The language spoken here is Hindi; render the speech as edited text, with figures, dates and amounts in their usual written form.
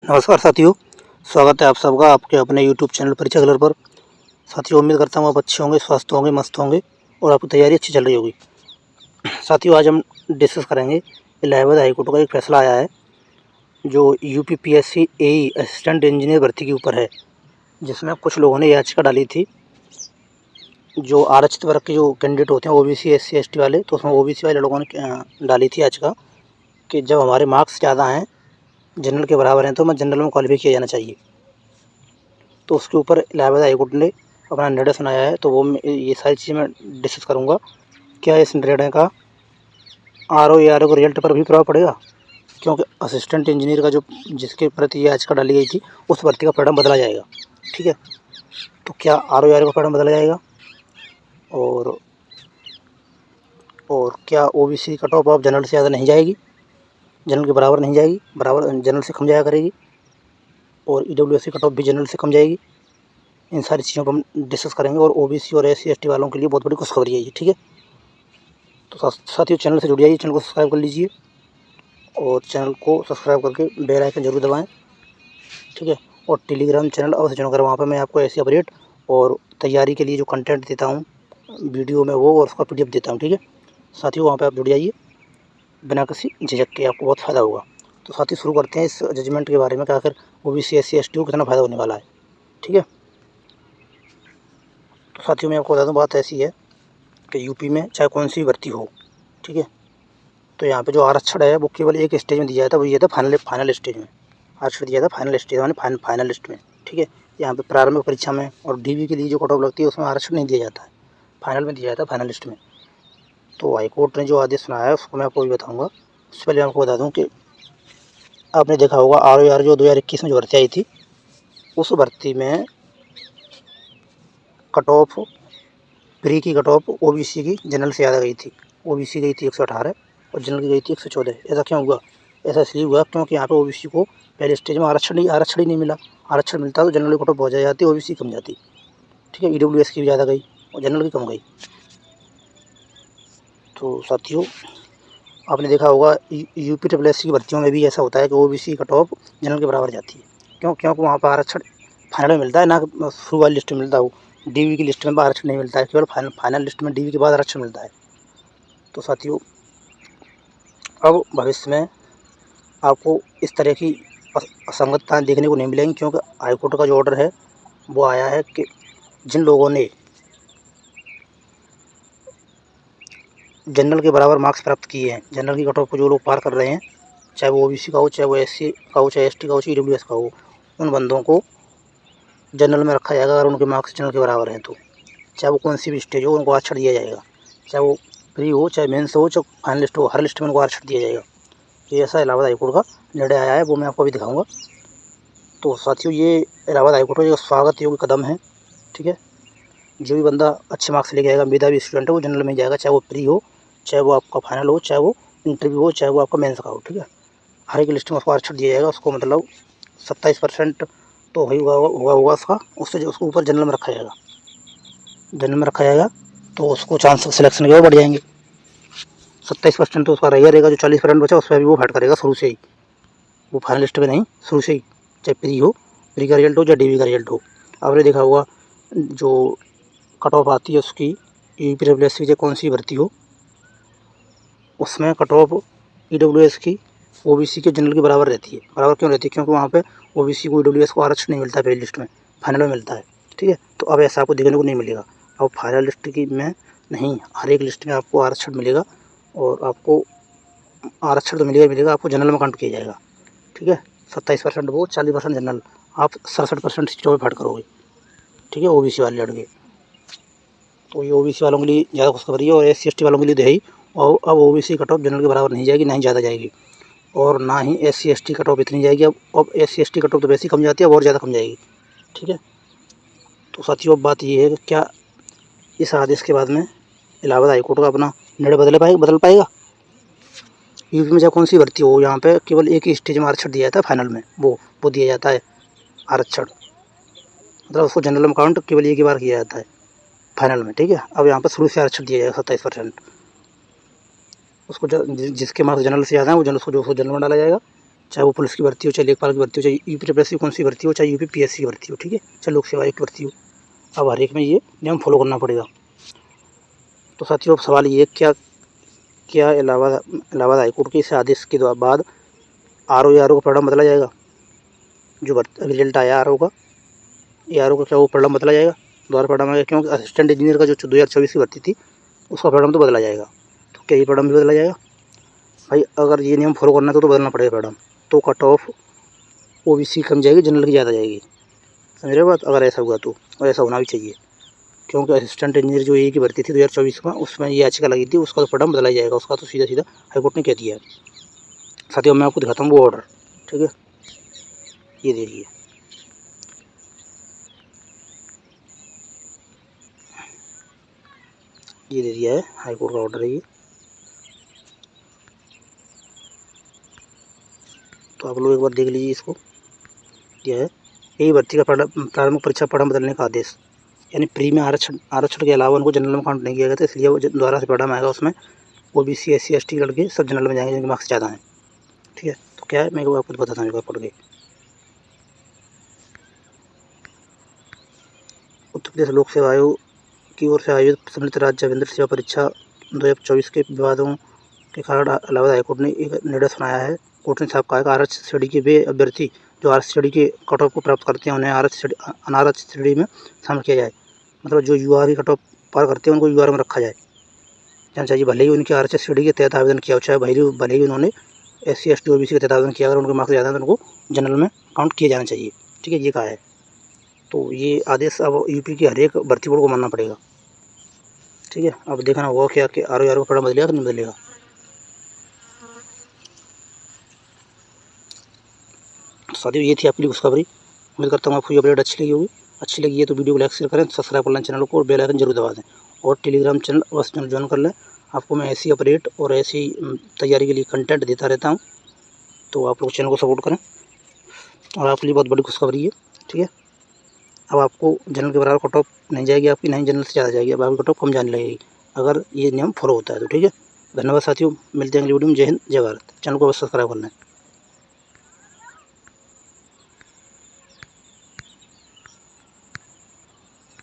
नमस्कार साथियों, स्वागत है आप सबका आपके अपने YouTube चैनल परीक्षा कलर पर। साथियों, उम्मीद करता हूँ आप अच्छे होंगे, स्वस्थ होंगे, मस्त होंगे और आपकी तैयारी अच्छी चल रही होगी। साथियों, आज हम डिस्कस करेंगे इलाहाबाद हाई कोर्ट का एक फैसला आया है जो UPPSC AE असिस्टेंट इंजीनियर भर्ती के ऊपर है, जिसमें कुछ लोगों ने याचिका डाली थी। जो आरक्षित वर्ग के जो कैंडिडेट होते हैं OBC SC ST वाले, तो उसमें OBC वाले लोगों ने डाली थी याचिका कि जब हमारे मार्क्स ज़्यादा हैं, जनरल के बराबर हैं, तो हमें जनरल में क्वालिफाई किया जाना चाहिए। तो उसके ऊपर इलाहाबाद हाई कोर्ट ने अपना निर्णय सुनाया है। तो वो ये सारी चीज़ें मैं डिस्कस करूँगा। क्या इस निर्णय का RO को रिजल्ट पर भी प्रभाव पड़ेगा, क्योंकि असिस्टेंट इंजीनियर का जो जिसके प्रति याचिका डाली गई थी उस भर्ती का परिणाम बदला जाएगा। ठीक है, तो क्या RO का परिणाम बदला जाएगा और क्या OBC कट ऑफ जनरल से ज़्यादा नहीं जाएगी, जनरल के बराबर नहीं जाएगी, बराबर जनरल से कम जाया करेगी, और EWS कट ऑफ भी जनरल से कम जाएगी। इन सारी चीज़ों को हम डिस्कस करेंगे और OBC और SC ST वालों के लिए बहुत बड़ी खुशखबरी है ये। ठीक है, तो साथियों, चैनल से जुड़ जाइए, चैनल को सब्सक्राइब कर लीजिए और चैनल को सब्सक्राइब करके बेल आइकन जरूर दबाएं। ठीक है, और टेलीग्राम चैनल अवश्य ज्वाइन करें, वहाँ पर मैं आपको ऐसी अपडेट और तैयारी के लिए जो कंटेंट देता हूँ वीडियो में वो और उसका PDF देता हूँ। ठीक है साथियों, वहाँ पर आप जुड़ जाइए बिना किसी झिझक के, आपको बहुत फ़ायदा होगा। तो साथियों, शुरू करते हैं इस जजमेंट के बारे में कि आखिर OBC SC ST को कितना फ़ायदा होने वाला है। ठीक है, तो साथियों, मैं आपको बता दूं, बात ऐसी है कि यूपी में चाहे कौन सी भर्ती हो, ठीक है, तो यहाँ पे जो आरक्षण है वो केवल एक स्टेज में दिया जाता है, वो ये था फाइनल स्टेज में आरक्षण दिया था, फाइनल स्टेज यानी फाइनल लिस्ट में। ठीक है, यहाँ पे प्रारंभिक परीक्षा में और DV के लिए जो कट ऑफ लगती है उसमें आरक्षण नहीं दिया जाता है, फाइनल में दिया जाता है, फाइनल लिस्ट में। तो हाईकोर्ट ने जो आदेश सुनाया है उसको मैं आपको भी बताऊँगा। उससे पहले आपको बता दूँ कि आपने देखा होगा RO जो 2021 में जो भर्ती आई थी, उस भर्ती में कट ऑफ प्री की कट ऑफ OBC की जनरल से ज़्यादा गई थी। OBC गई थी 118 और जनरल की गई थी 114। ऐसा क्यों हुआ? ऐसा इसलिए हुआ क्योंकि यहाँ पे OBC को पहले स्टेज में आरक्षण ही नहीं मिला। आरक्षण मिलता तो जनरल की कट ऑफ बहुत ज़्यादा जाती, OBC कम जाती। ठीक है, EWS की भी ज़्यादा गई और जनरल की कम गई। तो साथियों, आपने देखा होगा UPSSC की भर्तियों में भी ऐसा होता है कि OBC कट ऑफ जनरल के बराबर जाती है। क्योंकि वहाँ पर आरक्षण फाइनल में मिलता है, ना शुरू वाली लिस्ट में मिलता हो। DV की लिस्ट में आरक्षण नहीं मिलता है, केवल फाइनल लिस्ट में DV के बाद आरक्षण मिलता है। तो साथियों, अब भविष्य में आपको इस तरह की असंगतताएँ देखने को नहीं मिलेंगी, क्योंकि हाईकोर्ट का जो ऑर्डर है वो आया है कि जिन लोगों ने जनरल के बराबर मार्क्स प्राप्त किए हैं, जनरल की कट ऑफ को जो लोग पार कर रहे हैं, चाहे वो OBC का हो, चाहे वो SC का हो, चाहे ST का हो, चाहे EWS का हो, उन बंदों को जनरल में रखा जाएगा अगर उनके मार्क्स जनरल के बराबर हैं तो। चाहे वो कौन सी भी स्टेज हो, उनको आरक्षण दिया जाएगा, चाहे वो प्री हो, चाहे मेंस हो, चाहे फाइनल लिस्ट हो, हर लिस्ट में उनको आरक्षण दिया जाएगा। ये ऐसा इलाहाबाद हाईकोर्ट का निर्णय आया है, वो मैं आपको अभी दिखाऊंगा। तो साथियों, ये इलाहाबाद हाईकोर्ट का एक स्वागत योग्य कदम है। ठीक है, जो भी बंदा अच्छे मार्क्स लेके आएगा, मेधावी स्टूडेंट है, वो जनरल में जाएगा, चाहे वो प्री हो, चाहे वो आपका फाइनल हो, चाहे वो इंटरव्यू हो, चाहे वो आपका मेंस का हो। ठीक है, हर एक लिस्ट में उसको आरक्षण दिया जाएगा। उसको मतलब 27% तो होगा उसका, उससे उसको ऊपर जनरल में रखा जाएगा। जनरल में रखा जाएगा तो उसको चांस सिलेक्शन के बढ़ जाएंगे। 27% तो उसका रहेगा, जो 40% बचा उस पर भी वो फाइट करेगा शुरू से ही, वो फाइनल लिस्ट में नहीं, शुरू से ही, चाहे प्री का रिजल्ट हो, चाहे DV का रिजल्ट हो। आपने देखा होगा जो कट ऑफ आती है उसकी, UPSSC चाहे कौन सी भर्ती हो, उसमें कट ऑफ EWS की OBC के जनरल के बराबर रहती है। बराबर क्यों रहती है? क्योंकि वहाँ पे OBC को EWS को आरक्षण नहीं मिलता है पहली लिस्ट में, फाइनल में मिलता है। ठीक है, तो अब ऐसा आपको देखने को नहीं मिलेगा। अब फाइनल लिस्ट की में नहीं, हर एक लिस्ट में आपको आरक्षण मिलेगा और आपको आरक्षण तो मिलेगा, आपको जनरल में काउंट किया जाएगा। ठीक है, 27% वो, 40% जनरल, आप 67% सीटों पर फाइट करोगे। ठीक है, OBC वाले लड़के। तो ये OBC वालों के लिए ज़्यादा खुशखबरी है और SC ST वालों के लिए तो है ही। और अब OBC कट ऑफ जनरल के बराबर नहीं जाएगी, ना ही ज़्यादा जाएगी, और ना ही SC ST कट ऑफ इतनी जाएगी। अब SC ST कट ऑफ तो वैसे ही कम जाती है, अब और ज़्यादा कम जाएगी। ठीक है, तो साथियों, अब बात ये है कि क्या इस आदेश के बाद में इलाहाबाद हाईकोर्ट का अपना निर्णय बदल पाएगा? यूपी में चाहे कौन सी भर्ती हो, यहाँ पे केवल एक ही स्टेज में आरक्षण दिया जाता है, फाइनल में वो दिया जाता है आरक्षण, मतलब उसको जनरल में काउंट केवल एक ही बार किया जाता है फाइनल में। ठीक है, अब यहाँ पर शुरू से आरक्षण दिया जाएगा 27%। उसको जिसके मार्क्स जनरल से ज़्यादा हैं वो उसको जनरल में डाला जाएगा, चाहे वो पुलिस की भर्ती हो, चाहे लेखपाल की भर्ती हो, चाहे यूपी ट्रिपल एस सी कौन सी भर्ती हो, चाहे यूपी पीएससी की भर्ती हो, ठीक है, चाहे लोक सेवा आयोग की भर्ती हो। अब हर एक में ये नियम फॉलो करना पड़ेगा। तो साथियों अब सवाल ये क्या क्या इलाहाबाद हाईकोर्ट के इस आदेश के बाद आरओ या आरओ का परिणाम बदला जाएगा? जो रिजल्ट आया आरओ का, ये आरओ का क्या वो परिणाम बदला जाएगा? दोबारा परिणाम आएगा? क्योंकि असिस्टेंट इंजीनियर का जो 2024 की भर्ती थी उसका परिणाम तो बदला जाएगा। तो क्या ये परिणाम भी बदला जाएगा? भाई अगर ये नियम फॉलो करना तो बदलना पड़ेगा परिणाम। तो कट ऑफ ओबीसी कम जाएगी, जनरल की ज़्यादा जाएगी। समझ रहे हो बात? अगर ऐसा हुआ तो, और ऐसा होना भी चाहिए, क्योंकि असिस्टेंट इंजीनियर जो ये की भर्ती थी 2024 में, उसमें ये याचिका लगी थी, उसका तो परिणाम बदला जाएगा, उसका तो सीधा सीधा हाईकोर्ट ने कह दिया है। साथियों मैं आपको दिखाता हूँ वो ऑर्डर, ठीक है, ये देखिए, ये दे दिया है हाईकोर्ट का ऑर्डर है ये। तो आप लोग एक बार देख लीजिए इसको, क्या है, यही भर्ती का प्रारंभिक परीक्षा परिणाम बदलने का आदेश, यानी प्री में आरक्षण के अलावा उनको जनरल में काउंट नहीं किया गया था, इसलिए वो दोबारा से परिणाम आएगा, उसमें ओबीसी एससी एसटी के लड़के सब जनरल में जाएंगे जिनके मार्क्स ज़्यादा हैं, ठीक है। तो क्या है मैं आपको बताता हूँ पढ़ के। उत्तर प्रदेश लोक सेवा आयोग की ओर से आयोजित सम्मिलित राज्य अभियंत्रण सेवा परीक्षा 2024 के विवादों के कारण इलाहाबाद हाईकोर्ट ने एक निर्णय सुनाया है। कोर्ट ने साफ कहा कि आरक्षित श्रेणी के वे अभ्यर्थी जो आरक्षित श्रेणी के कट ऑफ को प्राप्त करते हैं उन्हें अनारक्षित श्रेणी में शामिल किया जाए। मतलब जो यूआर की कट ऑफ पार करते हैं उनको यूआर में रखा जाए, जाना चाहिए, भले ही उनके आरक्षित श्रेणी के तहत आवेदन किया हो, चाहे भले ही उन्होंने एससी एसटी ओबीसी के तहत आवेदन किया, अगर उनके मार्क्स ज़्यादा हैं तो उनको जनरल में काउंट किया जाना चाहिए, ठीक है, ये कहा है। तो ये आदेश अब यूपी की हर एक भर्ती बोर्ड को मानना पड़ेगा, ठीक है। अब देखना होगा क्या कि आर का परिणाम बदलेगा कि नहीं बदलेगा। साथियों ये थी आपकी खुशखबरी, उम्मीद करता हूँ आपको ये अपडेट अच्छी लगी होगी। अच्छी लगी है तो वीडियो को लाइक शेयर करें, सब्सक्राइब कर लें चैनल को और बेल आइकन जरूर दबा दें, और टेलीग्राम चैनल अवश्य ज्वाइन कर लें। आपको मैं ऐसी अपडेट और ऐसी तैयारी के लिए कंटेंट देता रहता हूँ, तो आप लोग चैनल को सपोर्ट करें। और आपके लिए बहुत बड़ी खुशखबरी है, ठीक है। अब आपको जनरल के बराबर कट ऑफ नहीं जाएगी आपकी, नहीं जनरल से ज़्यादा जाएगी, अब आपकी कट ऑफ कम जाने लगेगी अगर ये नियम फॉलो होता है तो, ठीक है। धन्यवाद साथियों, मिलते हैं अगली वीडियो में। जय हिंद जय भारत। चैनल को अवश्य सब्सक्राइब कर लें।